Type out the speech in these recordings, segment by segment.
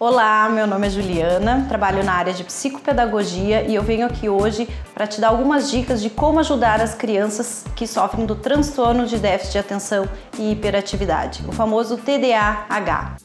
Olá, meu nome é Juliana, trabalho na área de psicopedagogia e eu venho aqui hoje para te dar algumas dicas de como ajudar as crianças que sofrem do transtorno de déficit de atenção e hiperatividade, o famoso TDAH.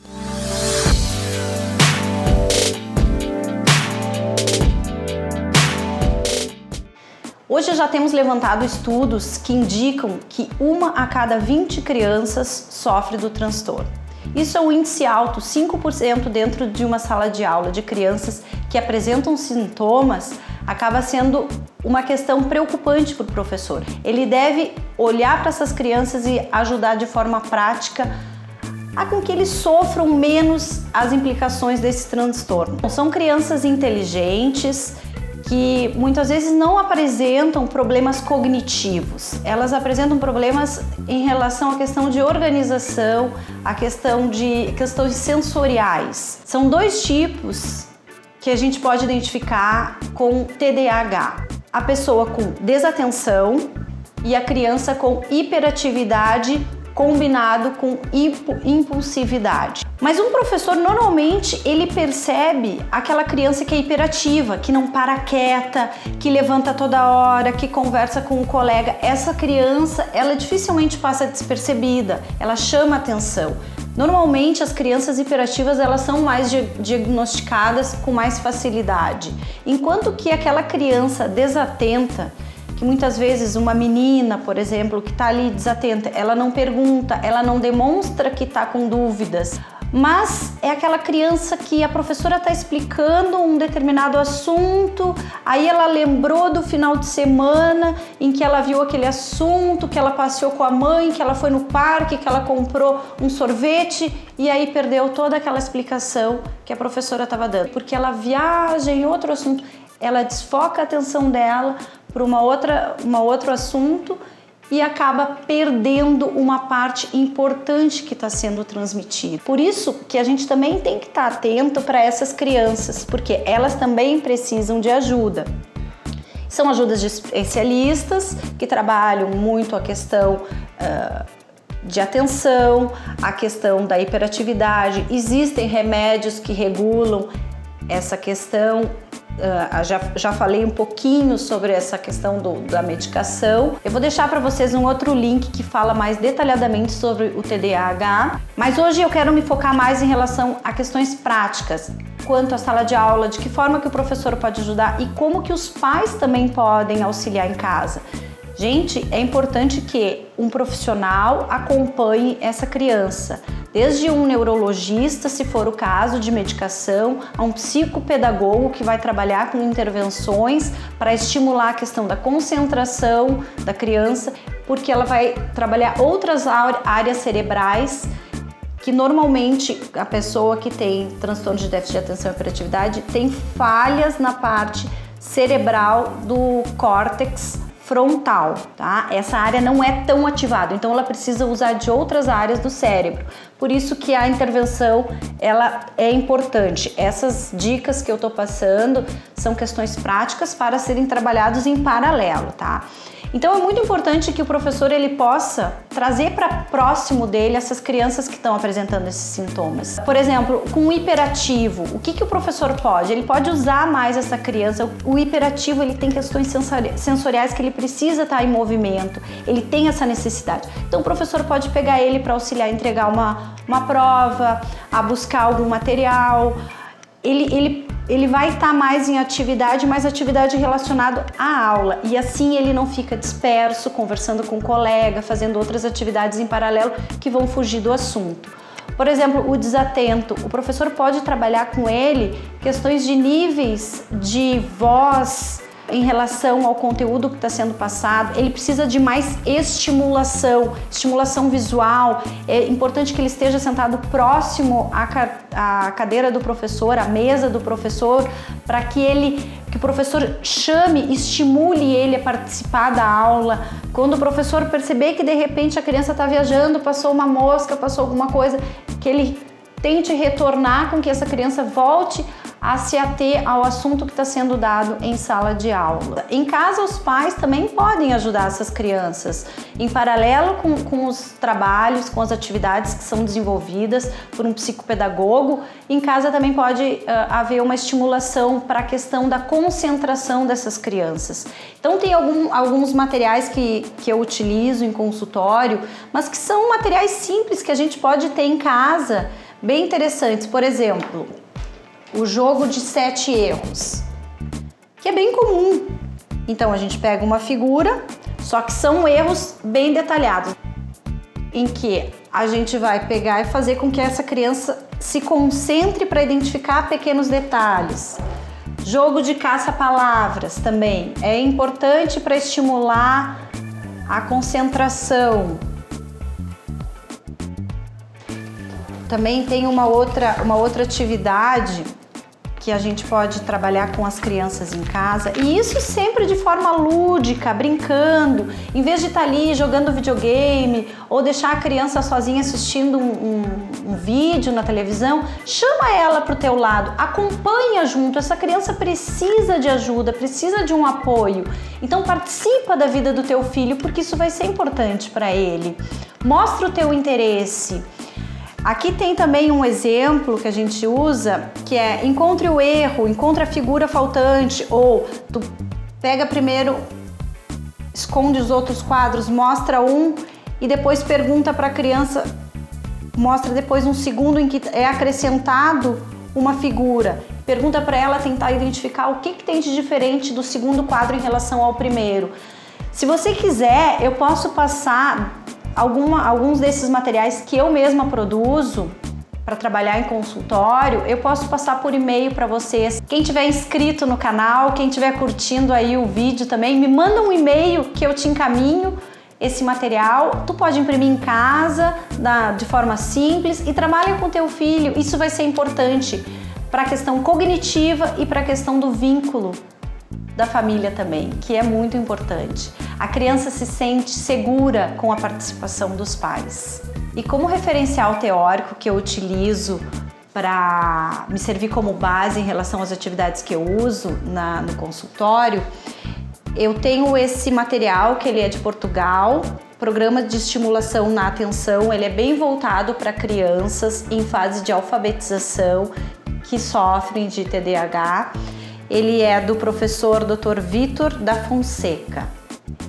Hoje já temos levantado estudos que indicam que 1 a cada 20 crianças sofre do transtorno. Isso é um índice alto, 5% dentro de uma sala de aula de crianças que apresentam sintomas, acaba sendo uma questão preocupante para o professor. Ele deve olhar para essas crianças e ajudar de forma prática a com que eles sofram menos as implicações desse transtorno. São crianças inteligentes, que muitas vezes não apresentam problemas cognitivos, elas apresentam problemas em relação à questão de organização, à questão de questões sensoriais. São dois tipos que a gente pode identificar com TDAH: a pessoa com desatenção e a criança com hiperatividade combinado com impulsividade. Mas um professor normalmente ele percebe aquela criança que é hiperativa, que não para quieta, que levanta toda hora, que conversa com o colega. Essa criança, ela dificilmente passa despercebida, ela chama atenção. Normalmente as crianças hiperativas elas são mais diagnosticadas com mais facilidade, enquanto que aquela criança desatenta, que muitas vezes uma menina, por exemplo, que está ali desatenta, ela não pergunta, ela não demonstra que está com dúvidas, mas é aquela criança que a professora está explicando um determinado assunto, aí ela lembrou do final de semana em que ela viu aquele assunto, que ela passeou com a mãe, que ela foi no parque, que ela comprou um sorvete e aí perdeu toda aquela explicação que a professora estava dando, porque ela viaja em outro assunto, ela desfoca a atenção dela para outro assunto e acaba perdendo uma parte importante que está sendo transmitida. Por isso que a gente também tem que estar atento para essas crianças, porque elas também precisam de ajuda. São ajudas de especialistas que trabalham muito a questão de atenção, a questão da hiperatividade. Existem remédios que regulam essa questão. Já falei um pouquinho sobre essa questão da medicação. Eu vou deixar para vocês um outro link que fala mais detalhadamente sobre o TDAH, mas hoje eu quero me focar mais em relação a questões práticas, quanto à sala de aula, de que forma que o professor pode ajudar e como que os pais também podem auxiliar em casa. Gente, é importante que um profissional acompanhe essa criança, desde um neurologista, se for o caso, de medicação, a um psicopedagogo que vai trabalhar com intervenções para estimular a questão da concentração da criança, porque ela vai trabalhar outras áreas cerebrais que normalmente a pessoa que tem transtorno de déficit de atenção e hiperatividade tem falhas na parte cerebral do córtex frontal, tá? Essa área não é tão ativada, então ela precisa usar de outras áreas do cérebro. Por isso que a intervenção ela é importante. Essas dicas que eu tô passando são questões práticas para serem trabalhados em paralelo, tá? Então é muito importante que o professor ele possa trazer para próximo dele essas crianças que estão apresentando esses sintomas. Por exemplo, com o hiperativo, o que o professor pode? Ele pode usar mais essa criança. O hiperativo ele tem questões sensoriais que ele precisa estar em movimento, ele tem essa necessidade. Então o professor pode pegar ele para auxiliar a entregar uma prova, a buscar algum material. Ele vai estar mais em atividade, mas atividade relacionada à aula. E assim ele não fica disperso, conversando com o colega, fazendo outras atividades em paralelo que vão fugir do assunto. Por exemplo, o desatento. O professor pode trabalhar com ele questões de níveis de voz em relação ao conteúdo que está sendo passado. Ele precisa de mais estimulação visual. É importante que ele esteja sentado próximo à cadeira do professor, à mesa do professor, para que o professor chame, estimule ele a participar da aula. Quando o professor perceber que de repente a criança está viajando, passou uma mosca, passou alguma coisa, que ele tente retornar com que essa criança volte a se ater ao assunto que está sendo dado em sala de aula. Em casa, os pais também podem ajudar essas crianças, em paralelo com os trabalhos, com as atividades que são desenvolvidas por um psicopedagogo. Em casa também pode haver uma estimulação para a questão da concentração dessas crianças. Então tem alguns materiais que eu utilizo em consultório, mas que são materiais simples que a gente pode ter em casa, bem interessantes. Por exemplo, o jogo de 7 erros, que é bem comum. Então a gente pega uma figura, só que são erros bem detalhados, em que a gente vai pegar e fazer com que essa criança se concentre para identificar pequenos detalhes. Jogo de caça-palavras também é importante para estimular a concentração. Também tem uma outra atividade que a gente pode trabalhar com as crianças em casa, e isso sempre de forma lúdica, brincando, em vez de estar ali jogando videogame ou deixar a criança sozinha assistindo um vídeo na televisão. Chama ela para o teu lado, acompanha junto. Essa criança precisa de ajuda, precisa de um apoio, então participa da vida do teu filho, porque isso vai ser importante para ele. Mostra o teu interesse. Aqui tem também um exemplo que a gente usa, que é encontre o erro, encontre a figura faltante, ou tu pega primeiro, esconde os outros quadros, mostra um e depois pergunta para a criança, mostra depois um segundo em que é acrescentado uma figura. Pergunta para ela tentar identificar o que tem de diferente do segundo quadro em relação ao primeiro. Se você quiser, eu posso passar alguns desses materiais que eu mesma produzo para trabalhar em consultório. Eu posso passar por e-mail para vocês. Quem tiver inscrito no canal, quem tiver curtindo aí o vídeo também, me manda um e-mail que eu te encaminho esse material. Tu pode imprimir em casa, de forma simples, e trabalha com teu filho. Isso vai ser importante para a questão cognitiva e para a questão do vínculo da família também, que é muito importante. A criança se sente segura com a participação dos pais. E como referencial teórico que eu utilizo para me servir como base em relação às atividades que eu uso no consultório, eu tenho esse material, que ele é de Portugal, Programa de Estimulação na Atenção. Ele é bem voltado para crianças em fase de alfabetização que sofrem de TDAH. Ele é do professor Dr. Vitor da Fonseca.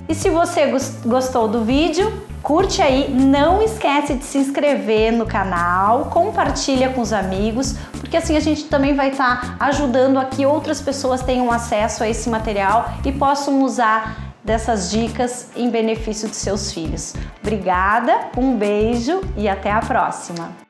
E se você gostou do vídeo, curte aí, não esquece de se inscrever no canal, compartilha com os amigos, porque assim a gente também vai estar ajudando a que outras pessoas tenham acesso a esse material e possam usar dessas dicas em benefício de seus filhos. Obrigada, um beijo e até a próxima!